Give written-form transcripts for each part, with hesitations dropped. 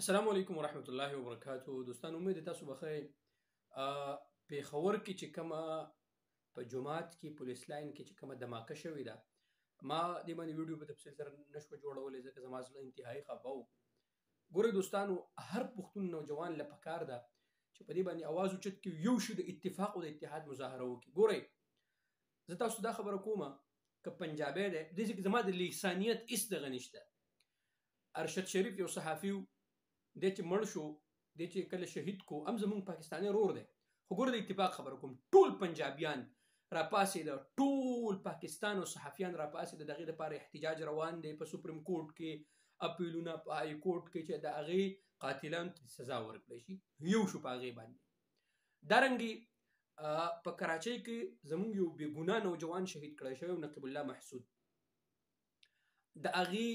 السلام علیکم ورحمت الله وبرکاتو. دوستان امید تاسو بخیر. پیښور کې چې کومه په جماعت کې پولیس لاین کې چې کومه دماکه شوې ده، ما دې باندې ویډیو په تفصیل سره نشو جوړولی ځکه زما زړه انتهایی خفه و. ګورئ دوستانو، هر پښتون نوجوان له پکار ده چې په دې باندې اواز اوچت کړي، یو شي د اتفاق او د اتحاد مظاهره وکړي. ګورئ، زه تاسو دا خبره کومه که پنجابی دی، دې کې زما د لسانیت هېڅ دغه نشته. ارشد شریف یو صحافي و، دی چې مړ شو، دی چې کله شهید کو، هم زمونږ پاکستاني رور دی. خو ګوره د اتفاق خبره کوم، ټول پنجابیان راپاڅېده، ټول پاکستان او صحافیان راپاڅېده، د هغې دپاره احتجاج روان دی. په سپریم کورټ کې اپیلونه، په های کورټ کې چې د هغې قاتلانو ته سزا ورکړی شي، یو شو په هغې باندې. دارنګې په کراچۍ کې زمونږ یو بې ګناه نوجوان شهید کړی شوی، نقیب الله محسود. د هغې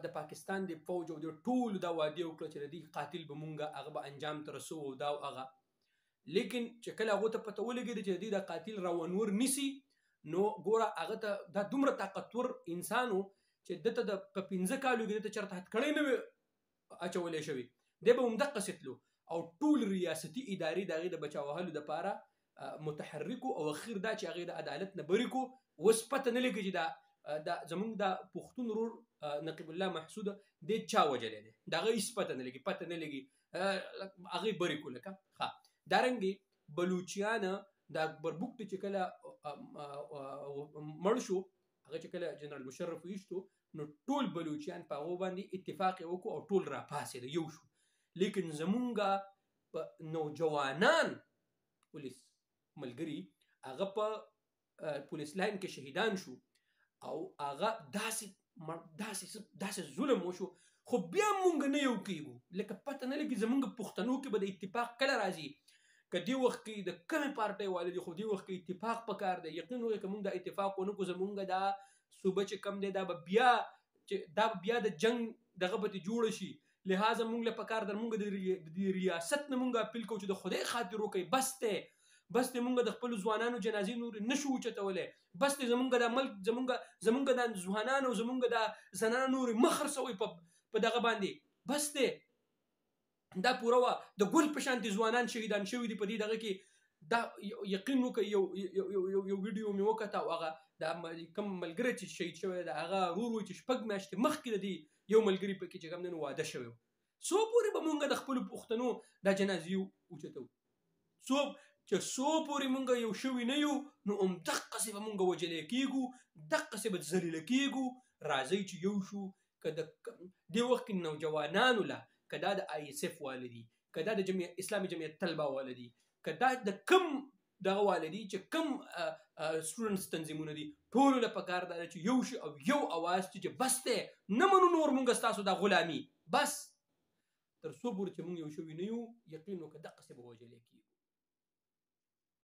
د پاکستان د فوج او د ټولو دا وعدې وکړه چې د دې قاتل به مونږ هغه به انجام ته رسوو او دا او هغه. لیکن چې کله هغو ته پته ولګېده چې د دې د قاتل راونور نیسي، نو ګوره هغه ته دا دومره طاقتور انسان و چې ده ته په 15 کالو کې ده ته چېرته هتکړۍ نه وې اچولی شوې، دی به همدقسې تلو او ټول ریاستي ادارې د هغې د بچا وهلو دپاره متحرک او اخر دا چې هغې د عدالت نه بري کو. اوس پته نه لګي چې دا زمونږ د پښتون ورور نقیب الله محسود دی چا وجلی دی، د هغه هېڅ پته نه لګي، پته نه لګي، هغې بري کړو. لکه دارنګې بلوچیان د اکبر بګټي چې کله مړ شو، هغه چې کله جنرال مشرف ویشتو، نو ټول بلوچیان په هغو باندې اتفاق یې وکړو او ټول راپاڅېده، یو شو. لیکن زمونږ په نوجوانان پولیس ملګري هغه په پولیس لاین کې شهیدان شو او هغه داسې ظلم وشو، خو بیا مونږ نه یو کېږو. لکه پته نه لګي زمونږ پښتنو کې به د اتفاق کله راځي. که دې وخت کې د کمې پارټۍ والي دي، خو دې وخت کې اتفاق پکار دی. یقین وکړئ که مونږ دا اتفاق ونه کړو، زمونږ دا صوبه چې کم دی دا به بیا د جنګ دغه به جوړه شي. لہذا مونږ له پکار ده مونږ د ریاست نه مونږ اپیل کوو چې د خدای خاطر وکړئ، بس دی مونږ د خپلو ځوانانو جنازې نورې نشو اوچتولی، بس دی زمونږ دا ملک، زمونږ دا ځوانانو، زمونږ دا زنانه نورې مه خرڅوئ په دغه باندې، بس دی دا پوره وه. د ګل په شانتې ځوانان شهیدان شوي دي په دې دغه کې. دا یقین وکړئ، یو ویډیو مې وکته او هغه دا کوم ملګری چې شهید شوی دی، هغه ورور وایي چې 6 میاشتې مخکې د دې یو ملګري پکې چې کوم دی نو واده شوی و. څو پورې به مونږ د خپلو پښتنو دا جنازې اوچتو؟ څو پورې مونږ یو شوي نه یو، نو همدقسې به مونږ وجلی کېږو، دقسې به ذلیله کېږو. راځئ چې یو شو. که د دې وخت کې نوجوانانو له، که دا د ISF واله دي، که دا د اسلامي جمعیت طلبه واله دي، که دا د کم دغه واله دي چې کم سټوډنټس تنظیمونه دي، ټولو له پکار دا ده چې یو شي او یو اواز چې بس دی، نه منو نور مونږ ستاسو دا غلامي. بس تر څو پورې چې مونږ یو شوي نه یو، یقین وکړه دقسې به وجلی کېږو.